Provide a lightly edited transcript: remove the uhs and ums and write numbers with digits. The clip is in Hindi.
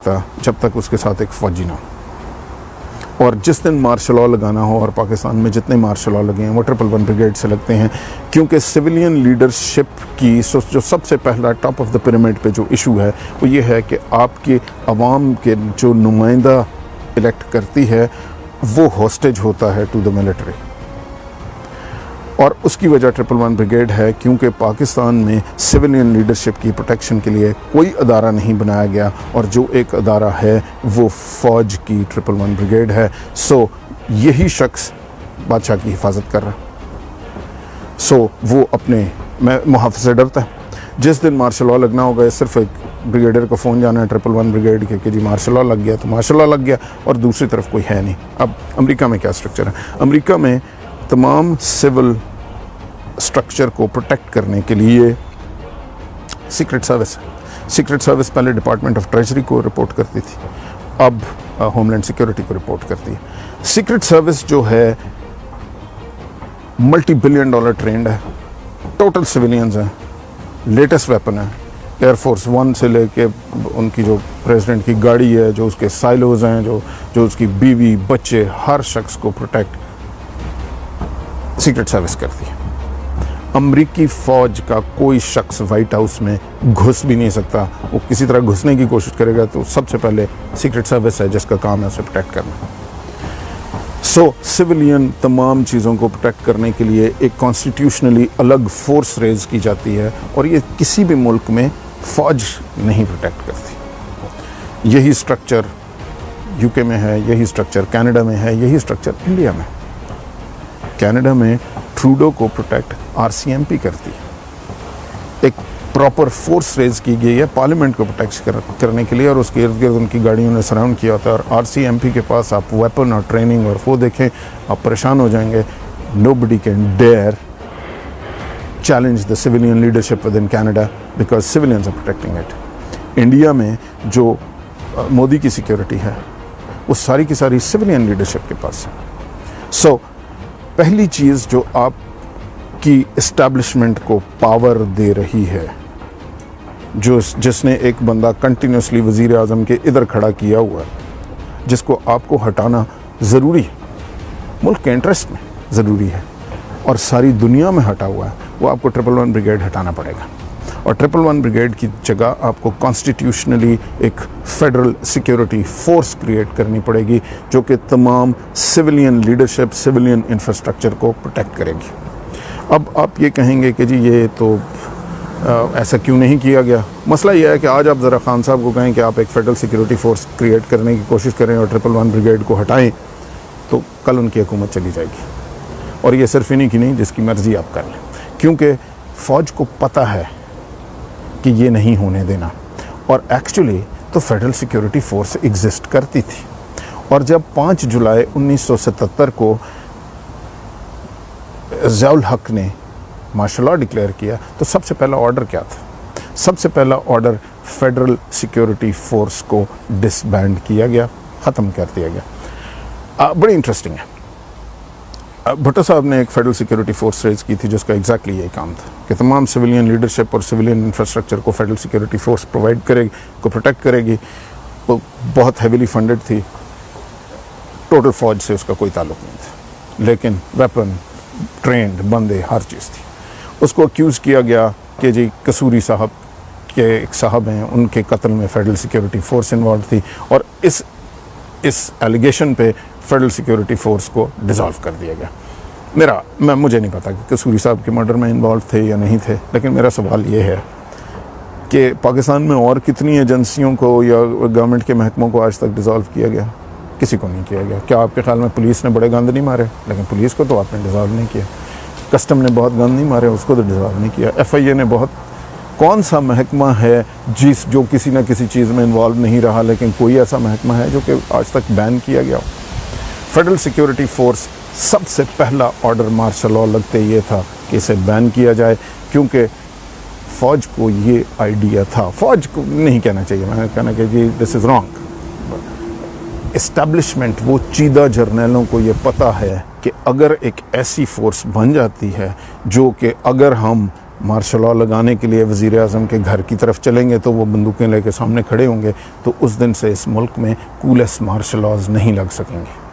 सकता जब तक उसके साथ एक फ़ौजी ना हो। और जिस दिन मार्शल लॉ लगाना हो, और पाकिस्तान में जितने मार्शल लॉ लगे हैं वो 111 ब्रिगेड से लगते हैं, क्योंकि सिविलियन लीडरशिप की जो सबसे पहला टॉप ऑफ द पिरामिड पे जो इशू है वो ये है कि आपके अवाम के जो नुमाइंदा इलेक्ट करती है वो हॉस्टेज होता है टू द मिलिट्री। और उसकी वजह 111 ब्रिगेड है, क्योंकि पाकिस्तान में सिविलियन लीडरशिप की प्रोटेक्शन के लिए कोई अदारा नहीं बनाया गया, और जो एक अदारा है वो फ़ौज की 111 ब्रिगेड है। सो यही शख्स बादशाह की हिफाजत कर रहा है। सो वो अपने मुहाफ़िज़ से डरता है। जिस दिन मार्शल लॉ लगना होगा सिर्फ एक ब्रिगेडियर को फ़ोन जाना है 111 ब्रिगेड के कि जी मार्शल लॉ लग गया, तो मार्शल लॉ लग गया, और दूसरी तरफ कोई है नहीं। अब अमेरिका में क्या स्ट्रक्चर है? अमेरिका में तमाम सिविल स्ट्रक्चर को प्रोटेक्ट करने के लिए सीक्रेट सर्विस है। सीक्रेट सर्विस पहले डिपार्टमेंट ऑफ ट्रेजरी को रिपोर्ट करती थी, अब होमलैंड सिक्योरिटी को रिपोर्ट करती है। सीक्रेट सर्विस जो है $multi-billion ट्रेंड है, टोटल सिविलियंस हैं, लेटेस्ट वेपन है, एयरफोर्स 1 से लेके उनकी जो प्रेसिडेंट की गाड़ी है, जो उसके साइलोज हैं, जो उसकी बीवी बच्चे, हर शख्स को प्रोटेक्ट सीक्रेट सर्विस करती है। अमरीकी फ़ौज का कोई शख्स वाइट हाउस में घुस भी नहीं सकता। वो किसी तरह घुसने की कोशिश करेगा तो सबसे पहले सीक्रेट सर्विस है जिसका काम है उसे प्रोटेक्ट करना। सो सिविलियन तमाम चीज़ों को प्रोटेक्ट करने के लिए एक कॉन्स्टिट्यूशनली अलग फोर्स रेज की जाती है, और ये किसी भी मुल्क में फ़ौज नहीं प्रोटेक्ट करती। यही स्ट्रक्चर यूके में है, यही स्ट्रक्चर कनाडा में है, यही स्ट्रक्चर इंडिया में। कनाडा में ट्रूडो को प्रोटेक्ट RCMP करती है। एक प्रॉपर फोर्स रेज की गई है पार्लियामेंट को प्रोटेक्ट करने के लिए, और उसके इर्द गिर्द उनकी गाड़ियों ने सराउंड किया होता है। और RCMP के पास आप वेपन और ट्रेनिंग और वो देखें, आप परेशान हो जाएंगे। Nobody can dare challenge the civilian leadership within Canada because civilians are protecting it. India में जो मोदी की सिक्योरिटी है वो सारी की सारी सिविलियन लीडरशिप के पास है। सो पहली चीज़ जो आपकी इस्टेब्लिशमेंट को पावर दे रही है, जिसने एक बंदा कंटिन्यूसली वज़ीर आज़म के इधर खड़ा किया हुआ है, जिसको आपको हटाना ज़रूरी है, मुल्क के इंटरेस्ट में ज़रूरी है, और सारी दुनिया में हटा हुआ है, वो आपको 111 ब्रिगेड हटाना पड़ेगा। और 111 ब्रिगेड की जगह आपको कॉन्स्टिट्यूशनली एक फेडरल सिक्योरिटी फोर्स क्रिएट करनी पड़ेगी जो कि तमाम सिविलियन लीडरशिप, सिविलियन इंफ्रास्ट्रक्चर को प्रोटेक्ट करेगी। अब आप ये कहेंगे कि जी ये तो ऐसा क्यों नहीं किया गया? मसला ये है कि आज आप ज़रा खान साहब को कहें कि आप एक फेडरल सिक्योरिटी फोर्स क्रिएट करने की कोशिश करें और 111 ब्रिगेड को हटाएं, तो कल उनकी हुकूमत चली जाएगी। और ये सिर्फ इन्हीं की नहीं, जिसकी मर्ज़ी आप कर लें, क्योंकि फ़ौज को पता है कि ये नहीं होने देना। और एक्चुअली तो फेडरल सिक्योरिटी फोर्स एग्जिस्ट करती थी, और जब 5 जुलाई 1977 को ज़ियाउल हक ने मार्शल लॉ डिक्लेयर किया तो सबसे पहला ऑर्डर क्या था? सबसे पहला ऑर्डर फेडरल सिक्योरिटी फोर्स को डिसबैंड किया गया, ख़त्म कर दिया गया। बड़ी इंटरेस्टिंग है। भुट्टो साहब ने एक फेडरल सिक्योरिटी फोर्स रेज की थी जिसका एग्जैक्टली यही काम था कि तमाम सिविलियन लीडरशिप और सिविलियन इंफ्रास्ट्रक्चर को फेडरल सिक्योरिटी फोर्स प्रोवाइड करेगी, को प्रोटेक्ट करेगी। वो बहुत हैवीली फंडेड थी, टोटल फ़ौज से उसका कोई ताल्लुक नहीं था, लेकिन वेपन, ट्रेंड बंदे, हर चीज़ थी। उसको अक्यूज़ किया गया कि जी कसूरी साहब के एक साहब हैं, उनके कत्ल में फेडरल सिक्योरिटी फोर्स इन्वॉल्व थी, और इस एलिगेशन पे फेडरल सिक्योरिटी फोर्स को डिसॉल्व कर दिया गया। मुझे नहीं पता कि कसूरी साहब के मर्डर में इन्वॉल्व थे या नहीं थे, लेकिन मेरा सवाल ये है कि पाकिस्तान में और कितनी एजेंसियों को या गवर्नमेंट के महकमों को आज तक डिसॉल्व किया गया? किसी को नहीं किया गया। क्या आपके ख्याल में पुलिस ने बड़े गंद नहीं मारे? लेकिन पुलिस को तो आपने डिसॉल्व नहीं किया। कस्टम ने बहुत गंद नहीं मारे, उसको तो डिसॉल्व नहीं किया। FIA ने बहुत, कौन सा महकमा है जो किसी ना किसी चीज़ में इन्वॉल्व नहीं रहा, लेकिन कोई ऐसा महकमा है जो कि आज तक बैन किया गया हो? फेडरल सिक्योरिटी फोर्स सबसे पहला ऑर्डर मार्शल लॉ लगते ये था कि इसे बैन किया जाए, क्योंकि फ़ौज को ये आइडिया था, फ़ौज को नहीं कहना चाहिए, मैंने कहना कि जी दिस इज़ रॉन्ग। इस्टेब्लिशमेंट, वो चीदा जर्नैलों को ये पता है कि अगर एक ऐसी फोर्स बन जाती है जो कि अगर हम मार्शल लॉ लगाने के लिए वज़ीर आज़म के घर की तरफ चलेंगे तो वो बंदूकें लेके सामने खड़े होंगे, तो उस दिन से इस मुल्क में कूलेस्ट मार्शल लॉज नहीं लग सकेंगे।